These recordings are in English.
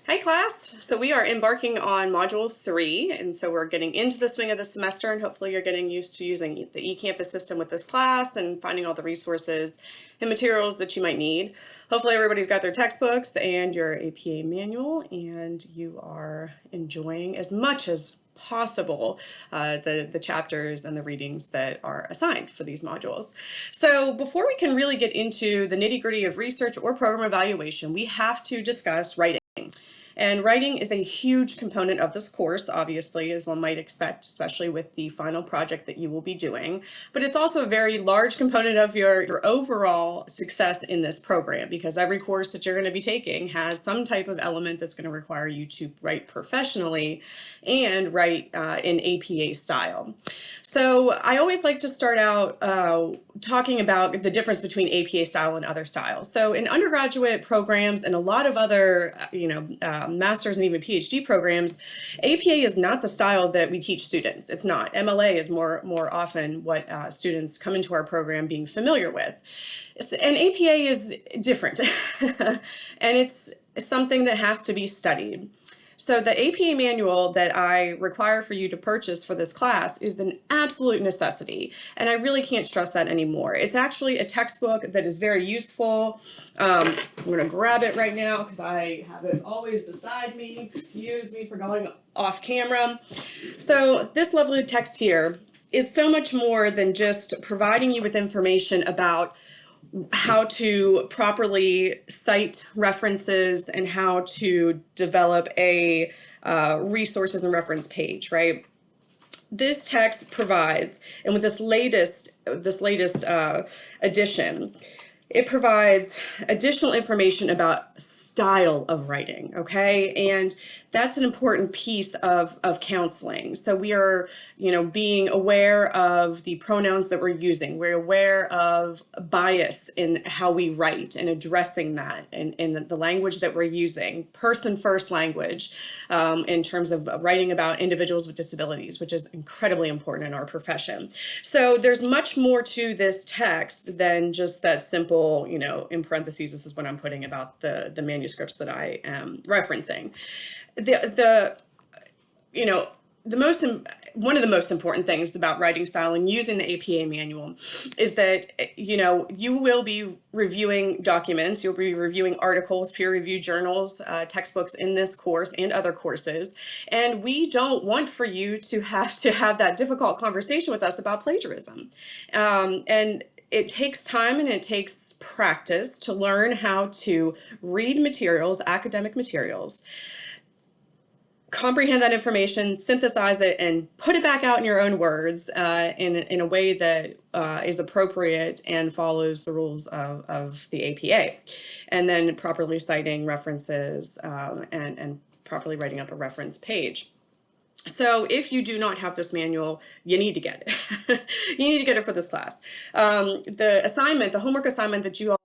Hi class! So we are embarking on Module 3, and so we're getting into the swing of the semester, and hopefully you're getting used to using the eCampus system with this class and finding all the resources and materials that you might need. Hopefully everybody's got their textbooks and your APA manual, and you are enjoying as much as possible the chapters and the readings that are assigned for these modules. So before we can really get into the nitty-gritty of research or program evaluation, we have to discuss writing. And writing is a huge component of this course, obviously, as one might expect, especially with the final project that you will be doing. But it's also a very large component of your overall success in this program, because every course that you're going to be taking has some type of element that's going to require you to write professionally and write in APA style. So I always like to start out talking about the difference between APA style and other styles. So in undergraduate programs and a lot of other, master's and even PhD programs, APA is not the style that we teach students. It's not. MLA is more often what students come into our program being familiar with. And APA is different, and it's something that has to be studied. So the APA manual that I require for you to purchase for this class is an absolute necessity, and I really can't stress that anymore. It's actually a textbook that is very useful. I'm going to grab it right now because I have it always beside me. Excuse me for going off camera. So this lovely text here is so much more than just providing you with information about how to properly cite references and how to develop a resources and reference page, right? This text provides, and with this latest edition, it provides additional information about style of writing, okay? And that's an important piece of counseling. So we are, being aware of the pronouns that we're using. We're aware of bias in how we write and addressing that in the language that we're using, person-first language, in terms of writing about individuals with disabilities, which is incredibly important in our profession. So there's much more to this text than just that simple, in parentheses, this is what I'm putting about the manuscripts that I am referencing. One of the most important things about writing style and using the APA manual is that, you will be reviewing documents, you'll be reviewing articles, peer-reviewed journals, textbooks in this course and other courses, and we don't want for you to have that difficult conversation with us about plagiarism. And it takes time and it takes practice to learn how to read materials, academic materials, comprehend that information, synthesize it, and put it back out in your own words in a way that is appropriate and follows the rules of the APA. And then properly citing references and properly writing up a reference page. So if you do not have this manual, you need to get it. You need to get it for this class. The homework assignment that you all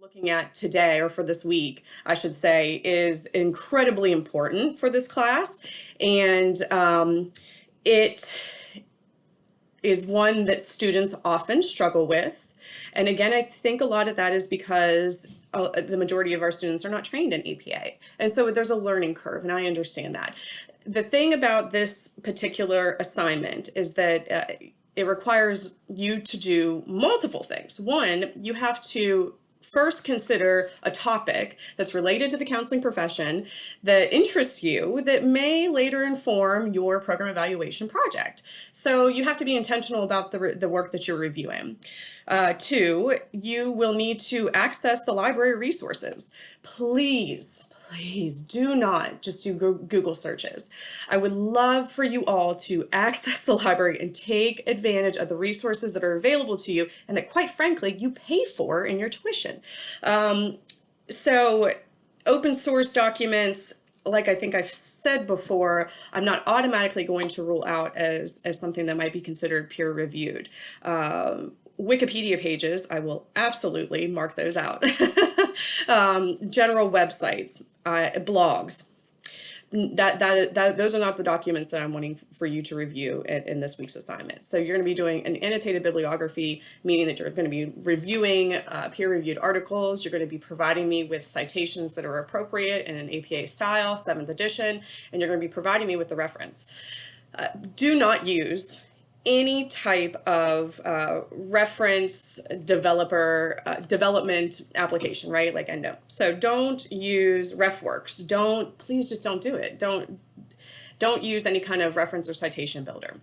looking at today, or for this week, I should say, is incredibly important for this class. And it is one that students often struggle with. And again, I think a lot of that is because the majority of our students are not trained in APA. And so there's a learning curve, and I understand that. The thing about this particular assignment is that it requires you to do multiple things. One, you have to first consider a topic that's related to the counseling profession that interests you, that may later inform your program evaluation project. So you have to be intentional about the work that you're reviewing. Two, you will need to access the library resources. Please do not just do Google searches. I would love for you all to access the library and take advantage of the resources that are available to you and that, quite frankly, you pay for in your tuition. So open source documents, like I think I've said before, I'm not automatically going to rule out as something that might be considered peer reviewed. Wikipedia pages, I will absolutely mark those out. General websites, blogs. those are not the documents that I'm wanting for you to review in this week's assignment. So you're going to be doing an annotated bibliography, meaning that you're going to be reviewing peer-reviewed articles. You're going to be providing me with citations that are appropriate in an APA style, 7th edition, and you're going to be providing me with the reference. Do not use any type of reference development application, right? Like EndNote. So don't use RefWorks. Please just don't do it. Don't use any kind of reference or citation builder.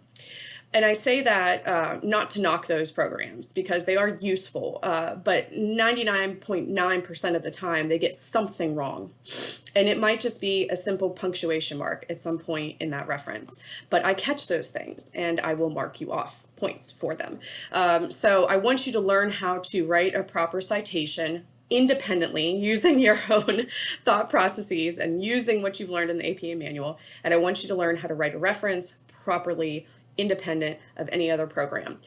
And I say that not to knock those programs, because they are useful, but 99.9% of the time they get something wrong. And it might just be a simple punctuation mark at some point in that reference. But I catch those things and I will mark you off points for them. So I want you to learn how to write a proper citation independently, using your own thought processes and using what you've learned in the APA manual. And I want you to learn how to write a reference properly, independent of any other program.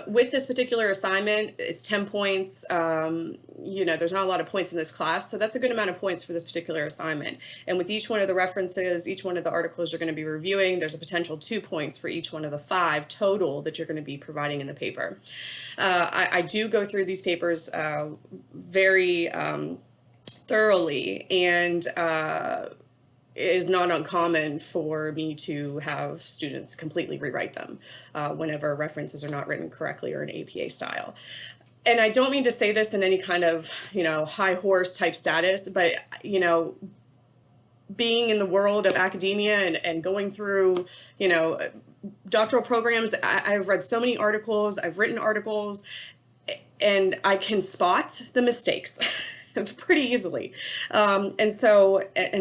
With this particular assignment, it's 10 points. There's not a lot of points in this class, so that's a good amount of points for this particular assignment. And with each one of the references, each one of the articles you're going to be reviewing, there's a potential 2 points for each one of the 5 total that you're going to be providing in the paper. I do go through these papers very thoroughly, and it is not uncommon for me to have students completely rewrite them whenever references are not written correctly or in APA style. And I don't mean to say this in any kind of, high horse type status, but, being in the world of academia and going through, doctoral programs, I've read so many articles, I've written articles, and I can spot the mistakes pretty easily. And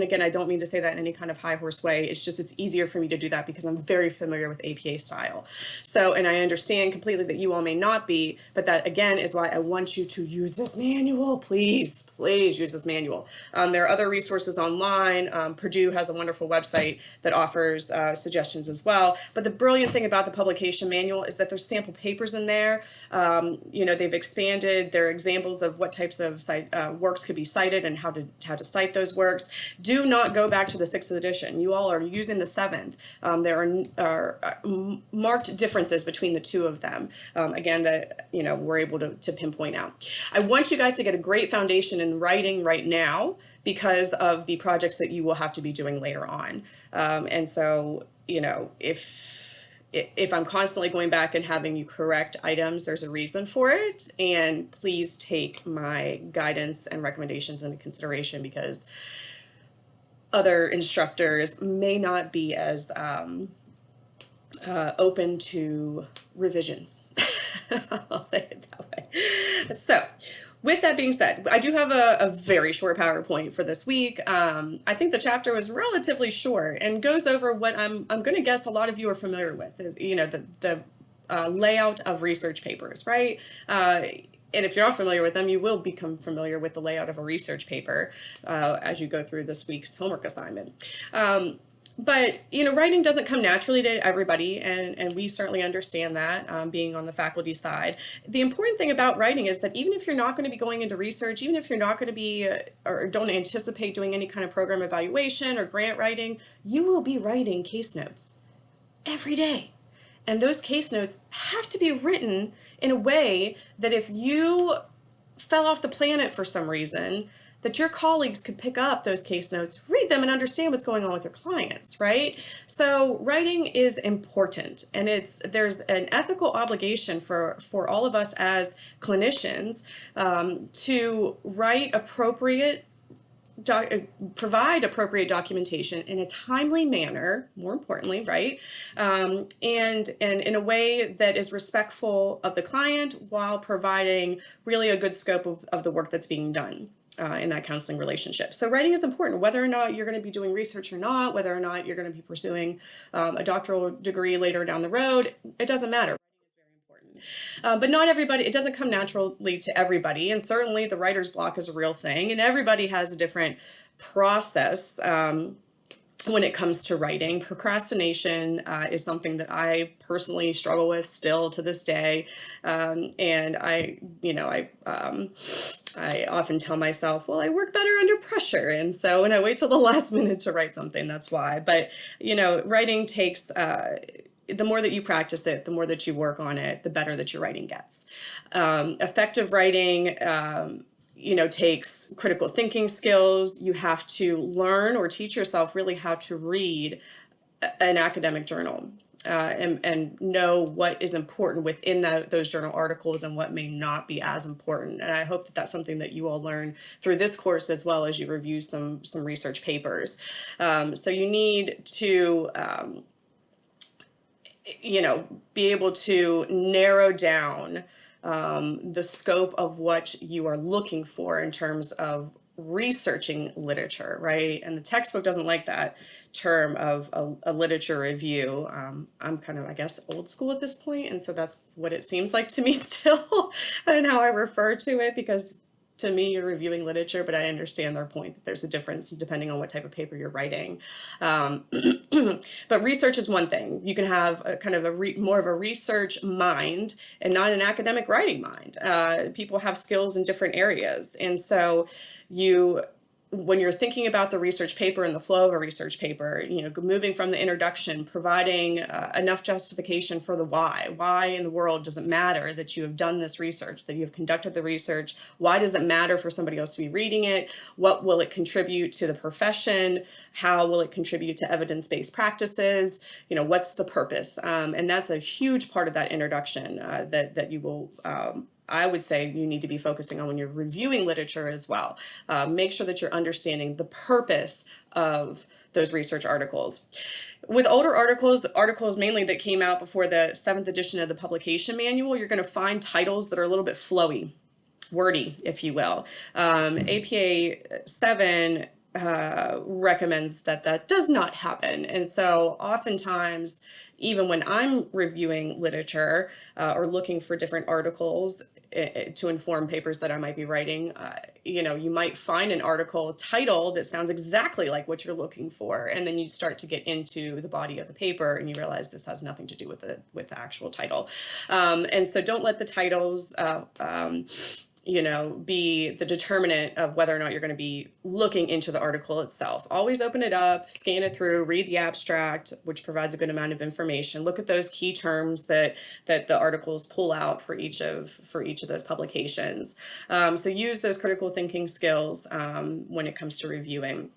again, I don't mean to say that in any kind of high horse way. It's easier for me to do that because I'm very familiar with APA style. So, and I understand completely that you all may not be, but that again is why I want you to use this manual. Please use this manual. There are other resources online. Purdue has a wonderful website that offers suggestions as well. But the brilliant thing about the publication manual is that there's sample papers in there. They've expanded their examples of what types of works could be cited and how to cite those works. Do not go back to the 6th edition. You all are using the 7th. There are marked differences between the two of them. Again, that we're able to pinpoint out. I want you guys to get a great foundation in writing right now because of the projects that you will have to be doing later on. And so, if I'm constantly going back and having you correct items, there's a reason for it. And please take my guidance and recommendations into consideration because other instructors may not be as open to revisions. I'll say it that way. So, with that being said, I do have a very short PowerPoint for this week. I think the chapter was relatively short and goes over what I'm going to guess a lot of you are familiar with, the layout of research papers, right? And if you're not familiar with them, you will become familiar with the layout of a research paper as you go through this week's homework assignment. But, writing doesn't come naturally to everybody, and we certainly understand that, being on the faculty side. The important thing about writing is that even if you're not going to be going into research, even if you're not going to be, or don't anticipate doing any kind of program evaluation or grant writing, you will be writing case notes every day. And those case notes have to be written in a way that if you fell off the planet for some reason, that your colleagues could pick up those case notes, read them, and understand what's going on with their clients, right? So writing is important, and there's an ethical obligation for all of us as clinicians to write provide appropriate documentation in a timely manner, more importantly, right? And in a way that is respectful of the client while providing really a good scope of the work that's being done in that counseling relationship. So writing is important, whether or not you're going to be doing research or not, whether or not you're going to be pursuing a doctoral degree later down the road, it doesn't matter. But not everybody, it doesn't come naturally to everybody. And certainly the writer's block is a real thing, and everybody has a different process when it comes to writing. Procrastination is something that I personally struggle with still to this day. And I often tell myself, well, I work better under pressure. And so when I wait till the last minute to write something, that's why. But, writing takes, the more that you practice it, the more that you work on it, the better that your writing gets. Effective writing, takes critical thinking skills. You have to learn or teach yourself really how to read an academic journal. And know what is important within those journal articles and what may not be as important. And I hope that that's something that you all learn through this course as well as you review some research papers. So you need to be able to narrow down the scope of what you are looking for in terms of researching literature, right? And the textbook doesn't like that term of a literature review. I'm kind of, I guess, old school at this point, and so that's what it seems like to me still, and how I refer to it, because to me, you're reviewing literature, but I understand their point that there's a difference depending on what type of paper you're writing. But research is one thing. You can have a kind of more of a research mind and not an academic writing mind. People have skills in different areas. And so when you're thinking about the research paper and the flow of a research paper, moving from the introduction, providing enough justification for the why. Why in the world does it matter that you have done this research, that you have conducted the research? Why does it matter for somebody else to be reading it? What will it contribute to the profession? How will it contribute to evidence-based practices? What's the purpose? And that's a huge part of that introduction that you will I would say you need to be focusing on when you're reviewing literature as well. Make sure that you're understanding the purpose of those research articles. With older articles, the articles mainly that came out before the 7th edition of the publication manual, you're going to find titles that are a little bit flowy, wordy, if you will. APA 7 recommends that does not happen. And so oftentimes, even when I'm reviewing literature or looking for different articles to inform papers that I might be writing, you might find an article title that sounds exactly like what you're looking for, and then you start to get into the body of the paper and you realize this has nothing to do with the actual title. And so don't let the titles be the determinant of whether or not you're going to be looking into the article itself. Always open it up, scan it through, read the abstract, which provides a good amount of information. Look at those key terms that the articles pull out for each of those publications. So use those critical thinking skills when it comes to reviewing.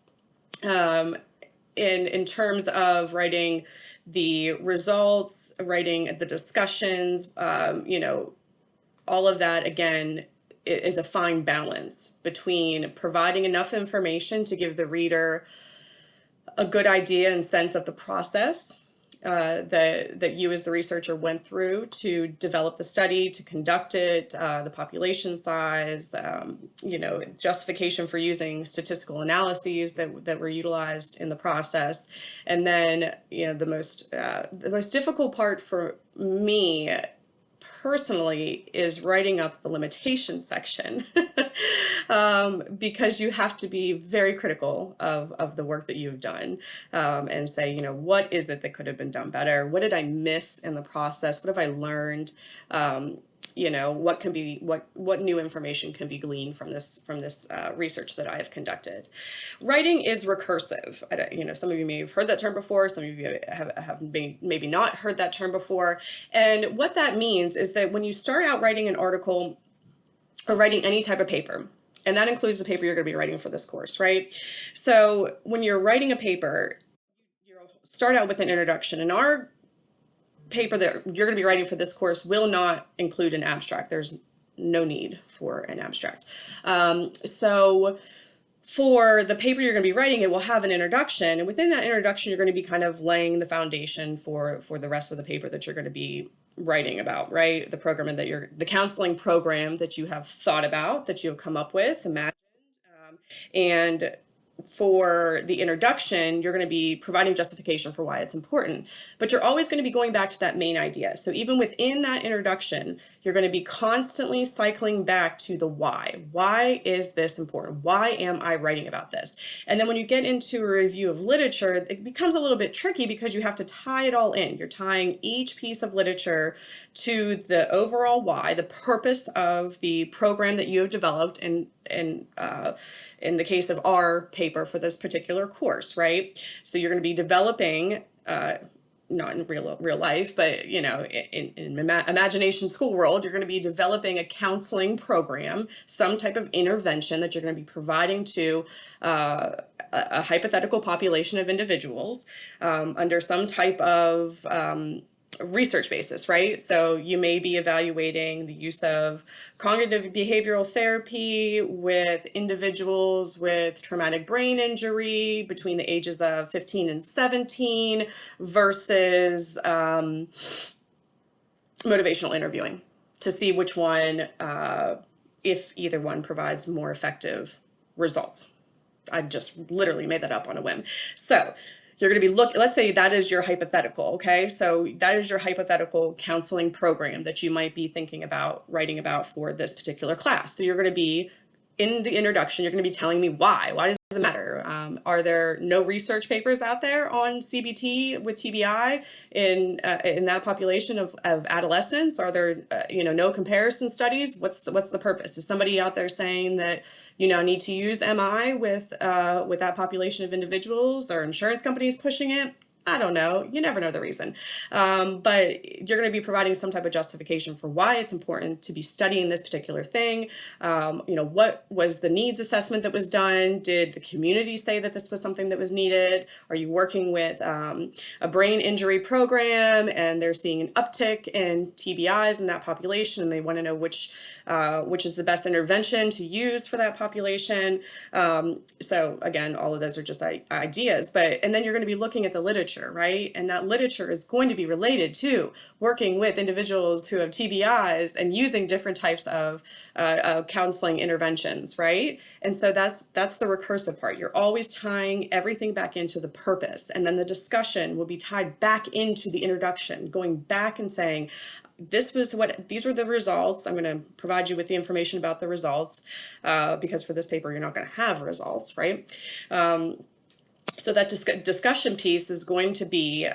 In terms of writing the results, writing the discussions, all of that, again, is a fine balance between providing enough information to give the reader a good idea and sense of the process that you as the researcher went through to develop the study, to conduct it, the population size, justification for using statistical analyses that were utilized in the process. And then, the most difficult part for me personally is writing up the limitation section because you have to be very critical of the work that you've done and say, what is it that could have been done better? What did I miss in the process? What have I learned? What new information can be gleaned from this research that I have conducted. Writing is recursive. Some of you may have heard that term before. Some of you have maybe not heard that term before. And what that means is that when you start out writing an article or writing any type of paper, and that includes the paper you're going to be writing for this course, right? So when you're writing a paper, you start out with an introduction. And our paper that you're going to be writing for this course will not include an abstract. There's no need for an abstract. So for the paper you're going to be writing, it will have an introduction, and within that introduction, you're going to be kind of laying the foundation for the rest of the paper that you're going to be writing about, right? The counseling program that you have thought about, that you have come up with, imagined, and for the introduction, you're going to be providing justification for why it's important, but you're always going to be going back to that main idea. So even within that introduction, you're going to be constantly cycling back to the why. Why is this important? Why am I writing about this? And then when you get into a review of literature, it becomes a little bit tricky because you have to tie it all in. You're tying each piece of literature to the overall why, the purpose of the program that you have developed, and in the case of our paper for this particular course, right? So you're going to be developing, not in real life, but in imagination school world, you're going to be developing a counseling program, some type of intervention that you're going to be providing to a hypothetical population of individuals under some type of research basis, right? So you may be evaluating the use of cognitive behavioral therapy with individuals with traumatic brain injury between the ages of 15 and 17 versus motivational interviewing to see which one, if either one provides more effective results. I just literally made that up on a whim. So you're going to be let's say that is your hypothetical, okay? So that is your hypothetical counseling program that you might be thinking about writing about for this particular class. So you're going to be, in the introduction, you're going to be telling me why. Why does it matter? Are there no research papers out there on CBT with TBI in that population of adolescents? Are there no comparison studies? What's the purpose? Is somebody out there saying that need to use MI with that population of individuals, or insurance companies pushing it? I don't know. You never know the reason. But you're going to be providing some type of justification for why it's important to be studying this particular thing. What was the needs assessment that was done? Did the community say that this was something that was needed? Are you working with a brain injury program and they're seeing an uptick in TBIs in that population, and they want to know which is the best intervention to use for that population? So again, all of those are just ideas, and then you're going to be looking at the literature, right? And that literature is going to be related to working with individuals who have TBIs and using different types of counseling interventions, right? And so that's the recursive part. You're always tying everything back into the purpose, and then the discussion will be tied back into the introduction, going back and saying, these were the results. I'm going to provide you with the information about the results because for this paper, you're not going to have results, right? So that discussion piece is going to be,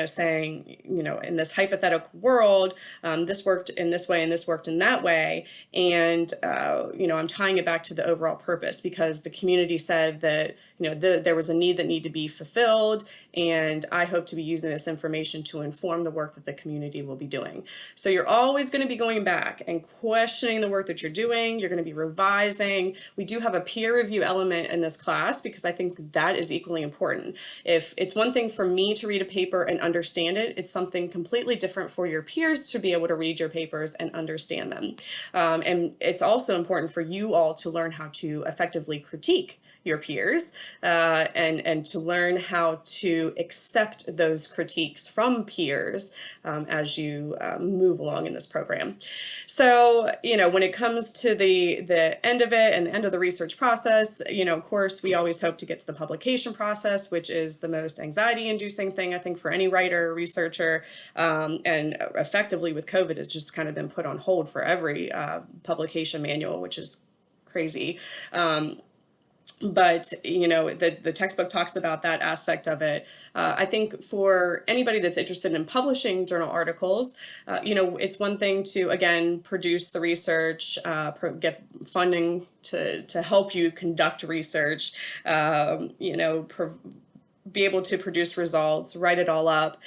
saying, in this hypothetical world, this worked in this way and this worked in that way. And, I'm tying it back to the overall purpose because the community said that, there was a need that needed to be fulfilled. And I hope to be using this information to inform the work that the community will be doing. So you're always going to be going back and questioning the work that you're doing. You're going to be revising. We do have a peer review element in this class because I think that is equally important. If it's one thing for me to read a paper and understand it, it's something completely different for your peers to be able to read your papers and understand them. And it's also important for you all to learn how to effectively critique your peers and to learn how to accept those critiques from peers as you move along in this program. So, when it comes to the end of it and the end of the research process, of course, we always hope to get to the publication process, which is the most anxiety-inducing thing, I think, for any writer or researcher. And effectively with COVID, it's just kind of been put on hold for every publication manual, which is crazy. But, the textbook talks about that aspect of it. I think for anybody that's interested in publishing journal articles, it's one thing to, again, produce the research, get funding to help you conduct research, be able to produce results, write it all up.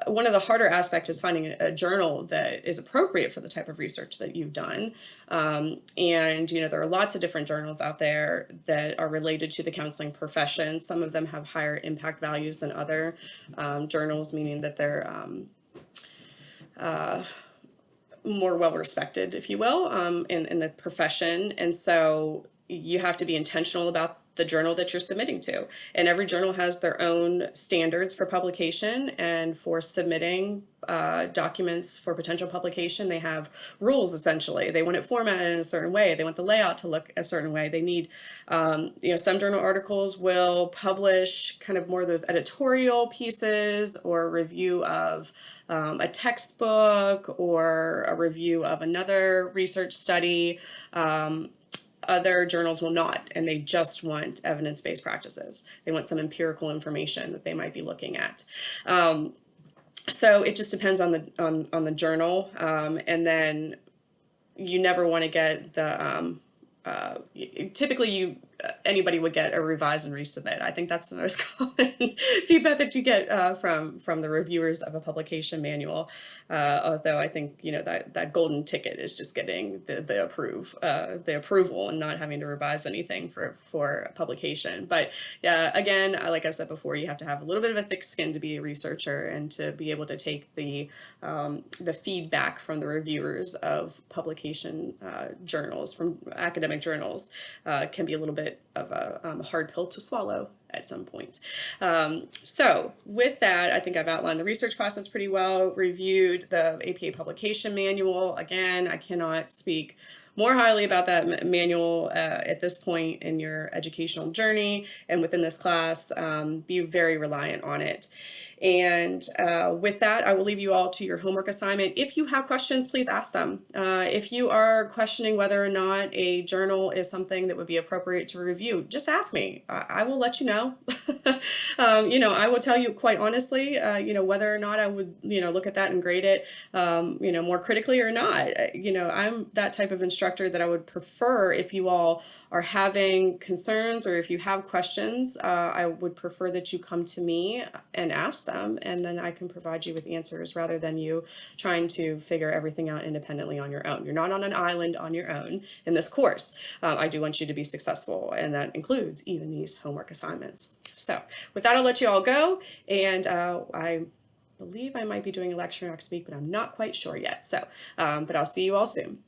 One of the harder aspects is finding a journal that is appropriate for the type of research that you've done. And, there are lots of different journals out there that are related to the counseling profession. Some of them have higher impact values than other journals, meaning that they're more well respected, if you will, in the profession. And so you have to be intentional about the journal that you're submitting to. And every journal has their own standards for publication and for submitting documents for potential publication. They have rules, essentially. They want it formatted in a certain way. They want the layout to look a certain way. They need, some journal articles will publish kind of more of those editorial pieces or a review of a textbook or a review of another research study. Other journals will not, and they just want evidence-based practices. They want some empirical information that they might be looking at. So it just depends on the journal, and then you never want to get the typically anybody would get a revise and resubmit. I think that's the most common feedback that you get from the reviewers of a publication manual. Although I think that golden ticket is just getting the approval and not having to revise anything for publication. But again, like I've said before, you have to have a little bit of a thick skin to be a researcher and to be able to take the feedback from the reviewers of publication journals, from academic journals. Can be a little bit of a hard pill to swallow at some point. So with that, I think I've outlined the research process pretty well, reviewed the APA publication manual. Again, I cannot speak more highly about that manual at this point in your educational journey and within this class. Be very reliant on it. And with that, I will leave you all to your homework assignment. If you have questions, please ask them. If you are questioning whether or not a journal is something that would be appropriate to review, just ask me. I will let you know. I will tell you quite honestly, whether or not I would, look at that and grade it, more critically or not. I'm that type of instructor that I would prefer, if you all are having concerns or if you have questions, I would prefer that you come to me and ask them, and then I can provide you with answers rather than you trying to figure everything out independently on your own. You're not on an island on your own in this course. I do want you to be successful, and that includes even these homework assignments. So with that, I'll let you all go, and I believe I might be doing a lecture next week, but I'm not quite sure yet. So, but I'll see you all soon.